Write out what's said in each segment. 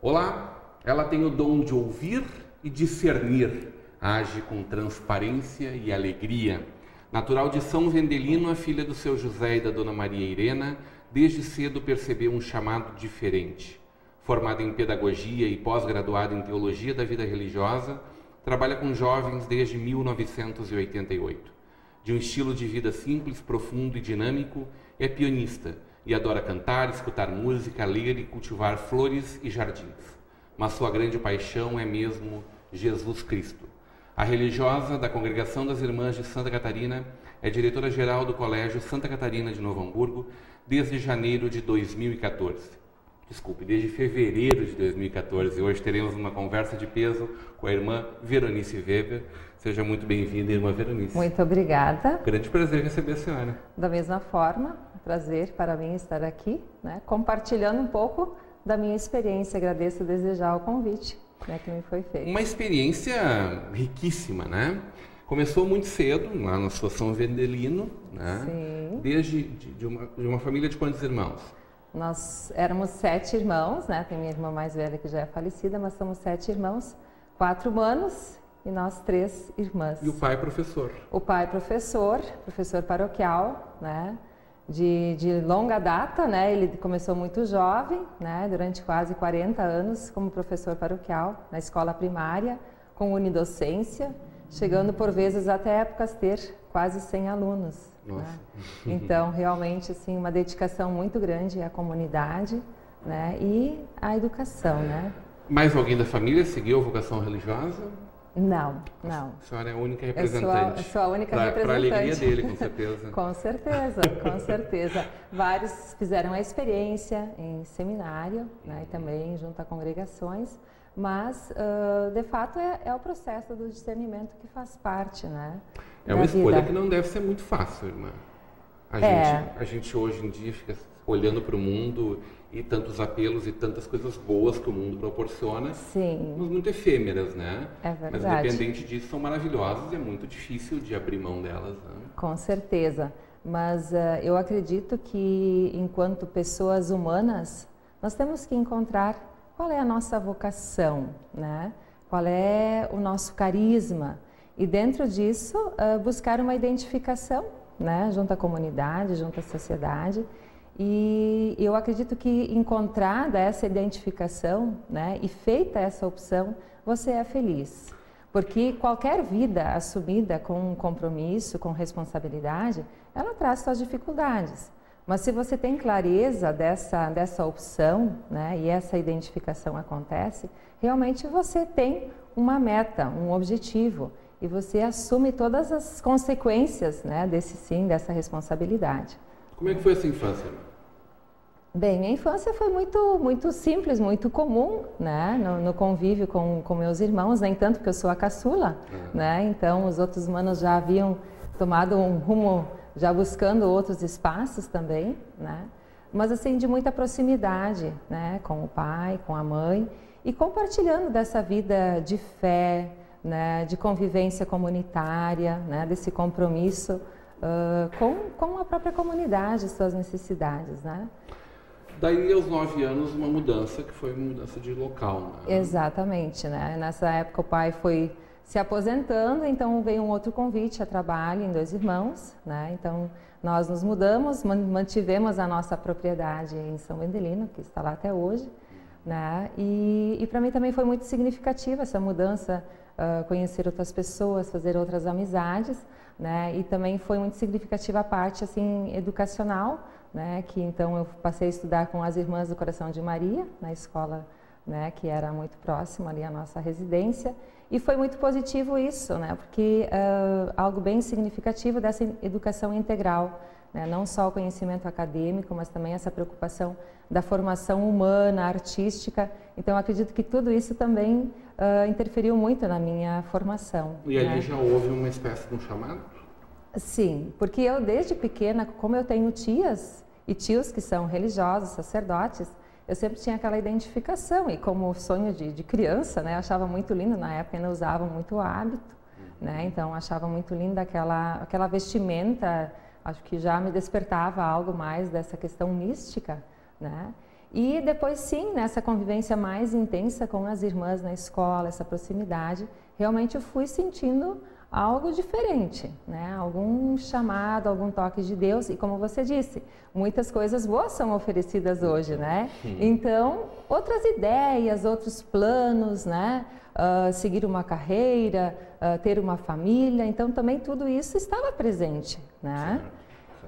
Olá, ela tem o dom de ouvir e discernir, age com transparência e alegria. Natural de São Vendelino, a filha do seu José e da Dona Maria Irena, desde cedo percebeu um chamado diferente. Formada em pedagogia e pós-graduada em teologia da vida religiosa, trabalha com jovens desde 1988. De um estilo de vida simples, profundo e dinâmico, é pianista e adora cantar, escutar música, ler e cultivar flores e jardins. Mas sua grande paixão é mesmo Jesus Cristo. A religiosa da Congregação das Irmãs de Santa Catarina é diretora-geral do Colégio Santa Catarina de Novo Hamburgo desde janeiro de 2014. Desde fevereiro de 2014. Hoje teremos uma conversa de peso com a irmã Veronice Weber. Seja muito bem-vinda, irmã Veronice. Muito obrigada. Grande prazer receber a senhora. Da mesma forma, prazer para mim estar aqui, compartilhando um pouco da minha experiência. Agradeço desejar o convite que me foi feito. Uma experiência riquíssima, né? Começou muito cedo, lá na sua São Vendelino, né? Sim. Desde de uma família de quantos irmãos? Nós éramos 7 irmãos, né? Tem minha irmã mais velha que já é falecida, mas somos 7 irmãos, 4 humanos e nós 3 irmãs. E o pai professor? O pai professor paroquial, né? De longa data, né? Ele começou muito jovem, né? Durante quase 40 anos como professor paroquial na escola primária, com unidocência, chegando por vezes até épocas ter quase 100 alunos. Nossa. Né? Então, realmente, assim, uma dedicação muito grande à comunidade, né? E à educação, né? Mais alguém da família seguiu a vocação religiosa? Não. A senhora é a única representante. Eu sou a única representante. Para a alegria dele, com certeza. Com certeza. Vários fizeram a experiência em seminário, né, e também junto a congregações, mas, de fato, é o processo do discernimento que faz parte, né? É uma escolha que não deve ser muito fácil, irmã. A gente hoje em dia fica olhando para o mundo e tantos apelos e tantas coisas boas que o mundo proporciona, sim, mas muito efêmeras, né? É verdade. Mas independente disso, são maravilhosas e é muito difícil de abrir mão delas, né? Com certeza, mas eu acredito que enquanto pessoas humanas, nós temos que encontrar qual é a nossa vocação, né? Qual é o nosso carisma e dentro disso buscar uma identificação, né? Junto à comunidade, junto à sociedade. E eu acredito que encontrada essa identificação, né, e feita essa opção, você é feliz. Porque qualquer vida assumida com um compromisso, com responsabilidade, ela traz suas dificuldades. Mas se você tem clareza dessa opção, né, e essa identificação acontece, realmente você tem uma meta, um objetivo. E você assume todas as consequências, né, dessa responsabilidade. Como é que foi essa infância? Bem, minha infância foi muito simples, muito comum, né? No convívio com meus irmãos, nem tanto porque eu sou a caçula, né? Então, os outros manos já haviam tomado um rumo, já buscando outros espaços também, né? Mas, assim, de muita proximidade, né? Com o pai, com a mãe e compartilhando dessa vida de fé, né? De convivência comunitária, né? Desse compromisso com a própria comunidade, suas necessidades, né? Daí, aos 9 anos, uma mudança que foi uma mudança de local, né? Exatamente, né? Nessa época o pai foi se aposentando, então veio um outro convite a trabalho em 2 irmãos, né? Então nós nos mudamos, mantivemos a nossa propriedade em São Vendelino, que está lá até hoje, né? E para mim também foi muito significativa essa mudança, conhecer outras pessoas, fazer outras amizades, né? E também foi muito significativa a parte assim educacional, né? Que então eu passei a estudar com as Irmãs do Coração de Maria na escola, né? Que era muito próxima ali à nossa residência e foi muito positivo isso, né? Porque algo bem significativo dessa educação integral, né? Não só o conhecimento acadêmico, mas também essa preocupação da formação humana, artística. Então, eu acredito que tudo isso também interferiu muito na minha formação. E ali já houve uma espécie de um chamado? Sim, porque eu desde pequena, como eu tenho tias e tios que são religiosos, sacerdotes, eu sempre tinha aquela identificação e como sonho de criança, né, achava muito lindo, na época ainda usavam muito o hábito, né, então achava muito linda aquela vestimenta, acho que já me despertava algo mais dessa questão mística, né. E depois sim, nessa convivência mais intensa com as irmãs na escola, essa proximidade, realmente eu fui sentindo algo diferente, né? Algum chamado, algum toque de Deus e como você disse, muitas coisas boas são oferecidas hoje, né? Então, outras ideias, outros planos, né? Seguir uma carreira, ter uma família, então também tudo isso estava presente, né?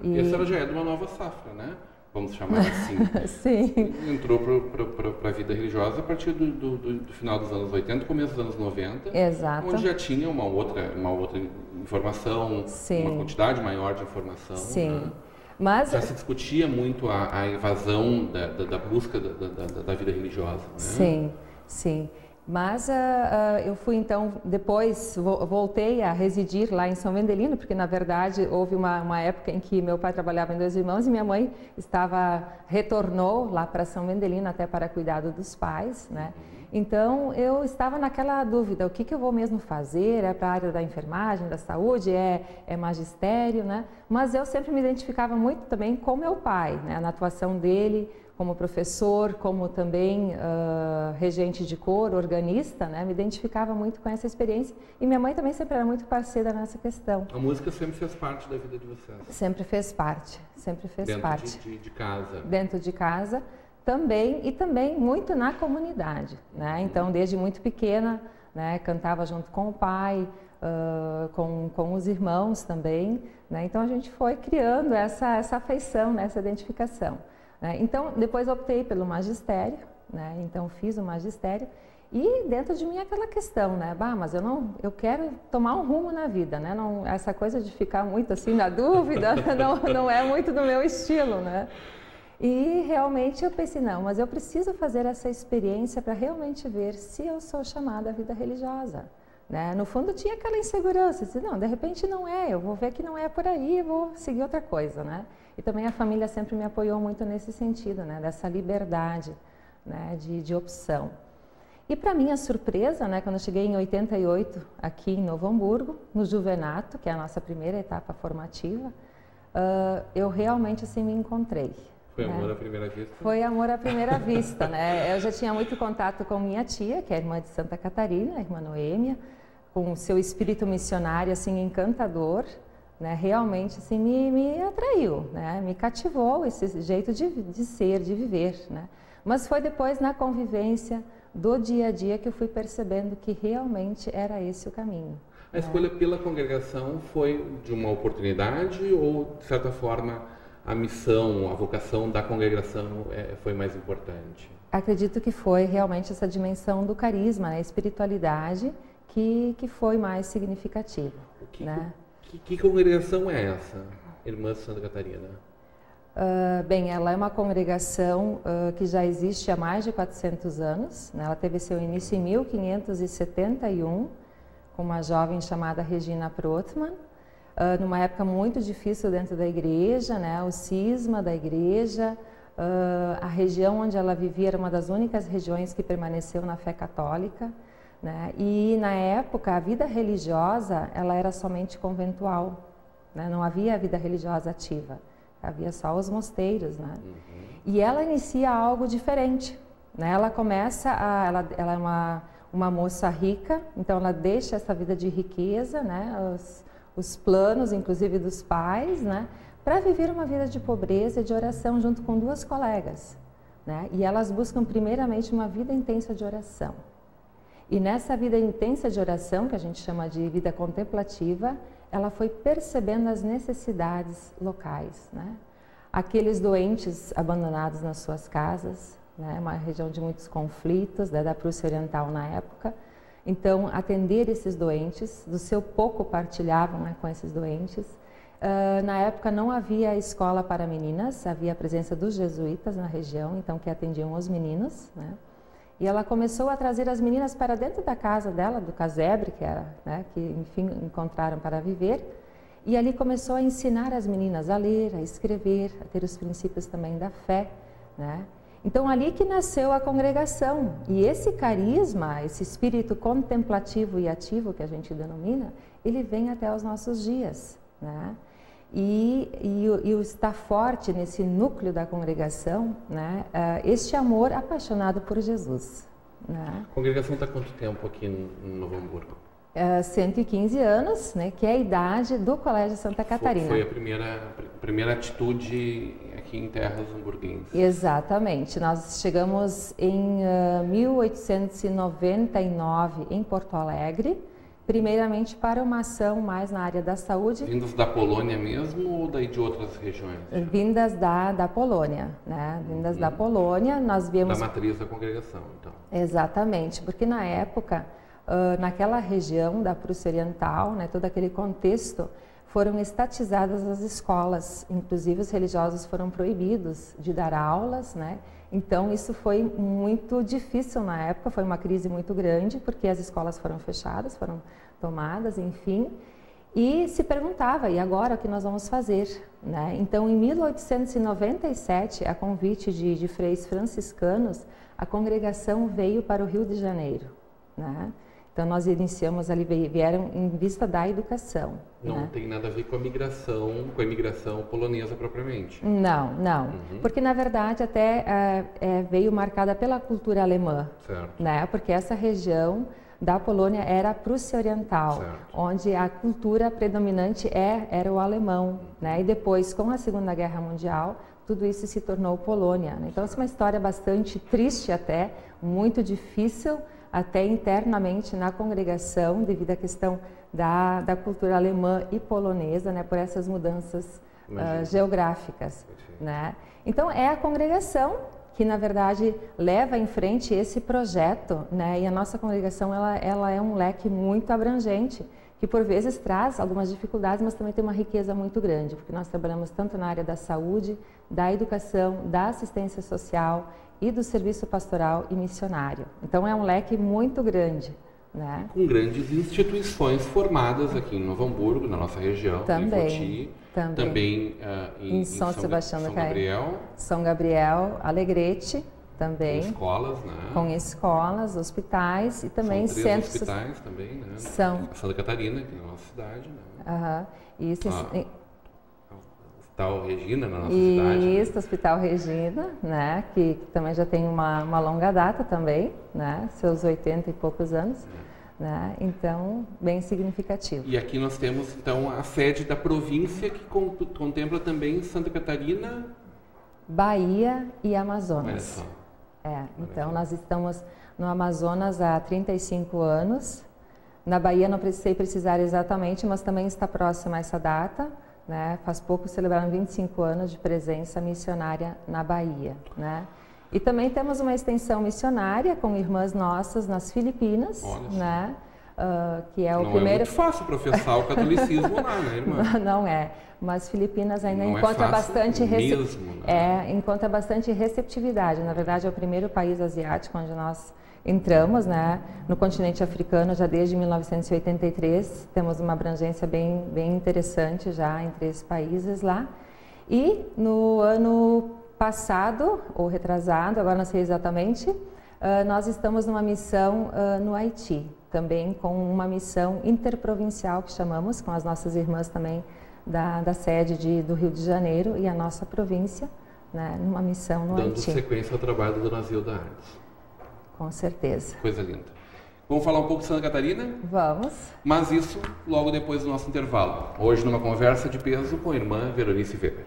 E a senhora já é de uma nova safra, né? Vamos chamar assim. Sim. Entrou para a vida religiosa a partir do final dos anos 80, começo dos anos 90. Exato. Onde já tinha uma outra informação, Sim. uma quantidade maior de informação. Sim. Né? Mas já se discutia muito a evasão da busca da vida religiosa. Né? Sim, sim. Mas eu fui então, depois voltei a residir lá em São Vendelino, porque na verdade houve uma época em que meu pai trabalhava em Dois Irmãos e minha mãe retornou lá para São Vendelino até para cuidado dos pais, né? Então eu estava naquela dúvida, o que eu vou mesmo fazer? É para a área da enfermagem, da saúde, é magistério, né? Mas eu sempre me identificava muito também com meu pai, né? Na atuação dele como professor, como também regente de coro, organista, né? Me identificava muito com essa experiência e minha mãe também sempre era muito parceira nessa questão. A música sempre fez parte da vida de vocês? Sempre fez parte, sempre fez dentro parte. De casa? Dentro de casa também e também muito na comunidade, né? Então desde muito pequena, né? Cantava junto com o pai, com os irmãos também, né? Então a gente foi criando essa afeição, né? Essa identificação. Então, depois optei pelo magistério, né? Então fiz o magistério e dentro de mim aquela questão, né? Mas eu quero tomar um rumo na vida, né? Não, essa coisa de ficar muito assim na dúvida não é muito do meu estilo, né? E realmente eu pensei, não, mas eu preciso fazer essa experiência para realmente ver se eu sou chamada à vida religiosa. Né? No fundo tinha aquela insegurança, disse, não, de repente não é, eu vou ver que não é por aí, vou seguir outra coisa, né? E também a família sempre me apoiou muito nesse sentido, né? Dessa liberdade, né? de opção. E para minha surpresa, né? Quando eu cheguei em 88 aqui em Novo Hamburgo, no Juvenato, que é a nossa primeira etapa formativa, eu realmente assim me encontrei. Foi amor à primeira vista? Foi amor à primeira vista, né? Eu já tinha muito contato com minha tia, que é irmã de Santa Catarina, a irmã Noêmia, com o seu espírito missionário assim encantador, né? Realmente assim me atraiu, né? Me cativou esse jeito de ser, de viver, né? Mas foi depois na convivência do dia a dia que eu fui percebendo que realmente era esse o caminho. A escolha pela congregação foi de uma oportunidade ou, de certa forma, a missão, a vocação da congregação foi mais importante? Acredito que foi realmente essa dimensão do carisma, né? A espiritualidade que foi mais significativa. Né? Que congregação é essa, Irmã Santa Catarina? Bem, ela é uma congregação que já existe há mais de 400 anos. Né? Ela teve seu início em 1571, com uma jovem chamada Regina Prottmann, numa época muito difícil dentro da igreja, né? O cisma da igreja, a região onde ela vivia era uma das únicas regiões que permaneceu na fé católica, né? E na época a vida religiosa ela era somente conventual, né? Não havia vida religiosa ativa, havia só os mosteiros, né? E ela inicia algo diferente, né? Ela começa ela é uma moça rica, então ela deixa essa vida de riqueza, né? Os planos, inclusive dos pais, né? Para viver uma vida de pobreza e de oração junto com duas colegas, né? E elas buscam primeiramente uma vida intensa de oração. E nessa vida intensa de oração, que a gente chama de vida contemplativa, ela foi percebendo as necessidades locais, né? Aqueles doentes abandonados nas suas casas, né? Uma região de muitos conflitos, né? Da Prússia Oriental na época. Então, atender esses doentes, do seu pouco partilhavam, né, com esses doentes. Na época não havia escola para meninas, havia a presença dos jesuítas na região, então que atendiam os meninos, né? E ela começou a trazer as meninas para dentro da casa dela, do casebre, que era, né, que enfim encontraram para viver. E ali começou a ensinar as meninas a ler, a escrever, a ter os princípios também da fé, né? Então, ali que nasceu a congregação. E esse carisma, esse espírito contemplativo e ativo que a gente denomina, ele vem até os nossos dias, né? E o estar forte nesse núcleo da congregação, né? Este amor apaixonado por Jesus, né? A congregação está há quanto tempo aqui no Novo Hamburgo? 115 anos, né, que é a idade do Colégio Santa Catarina. Foi a primeira atitude aqui em terras hamburguenses. Exatamente. Nós chegamos em 1899 em Porto Alegre, primeiramente para uma ação mais na área da saúde. Vindas da Polônia mesmo ou daí de outras regiões? Vindas da Polônia, né? Vindas da Polônia, nós viemos... Da matriz da congregação, então. Exatamente, porque na época... naquela região da Prússia Oriental, né, todo aquele contexto, foram estatizadas as escolas, inclusive os religiosos foram proibidos de dar aulas, né? Então isso foi muito difícil na época, foi uma crise muito grande, porque as escolas foram fechadas, foram tomadas, enfim, e se perguntava, e agora o que nós vamos fazer, né? Então em 1897, a convite de freis franciscanos, a congregação veio para o Rio de Janeiro, né? Então, nós iniciamos ali, vieram em vista da educação. Não, né? Tem nada a ver com a imigração polonesa propriamente. Não, não. Porque, na verdade, até veio marcada pela cultura alemã. Certo. Né? Porque essa região da Polônia era a Prússia Oriental, certo, onde a cultura predominante era o alemão. Né? E depois, com a Segunda Guerra Mundial, tudo isso se tornou Polônia. Né? Então, essa é uma história bastante triste até, muito difícil, até internamente na congregação, devido à questão da cultura alemã e polonesa, né, por essas mudanças geográficas. Né? Então, é a congregação que, na verdade, leva em frente esse projeto, né, e a nossa congregação ela é um leque muito abrangente, que por vezes traz algumas dificuldades, mas também tem uma riqueza muito grande, porque nós trabalhamos tanto na área da saúde, da educação, da assistência social e do serviço pastoral e missionário. Então é um leque muito grande, né? Com grandes instituições formadas aqui em Novo Hamburgo, na nossa região, em Voti, também em São Sebastião do Gabriel. São Gabriel, Alegrete, também. Com escolas, né? Com escolas, hospitais e também são 3 centros. hospitais também, né? São. Santa Catarina, que é a nossa cidade, né? Isso. Hospital Regina, na nossa cidade. Isso, Hospital Regina, né? Que também já tem uma longa data também, né? Seus 80 e poucos anos. Né? Então, bem significativo. E aqui nós temos, então, a sede da província que contempla também Santa Catarina, Bahia e Amazonas. Olha só. Então nós estamos no Amazonas há 35 anos. Na Bahia não precisei precisar exatamente, mas também está próxima a essa data. Né? Faz pouco celebraram 25 anos de presença missionária na Bahia. Né? E também temos uma extensão missionária com irmãs nossas nas Filipinas, né? Que é o primeiro... Não é muito fácil professar o catolicismo lá, né, irmã? Não é, mas Filipinas ainda não encontra encontra bastante receptividade. Na verdade, é o primeiro país asiático onde nós entramos, né? No continente africano já desde 1983, temos uma abrangência bem interessante já entre esses países lá. E no ano passado, ou retrasado, agora não sei exatamente, nós estamos numa missão no Haiti, também com uma missão interprovincial que chamamos, com as nossas irmãs também da sede do Rio de Janeiro e a nossa província, né, numa missão no Haiti. Dando sequência ao trabalho da Dona Zilda Arnes. Com certeza. Coisa linda. Vamos falar um pouco de Santa Catarina? Vamos. Mas isso logo depois do nosso intervalo. Hoje numa conversa de peso com a irmã Veronice Weber.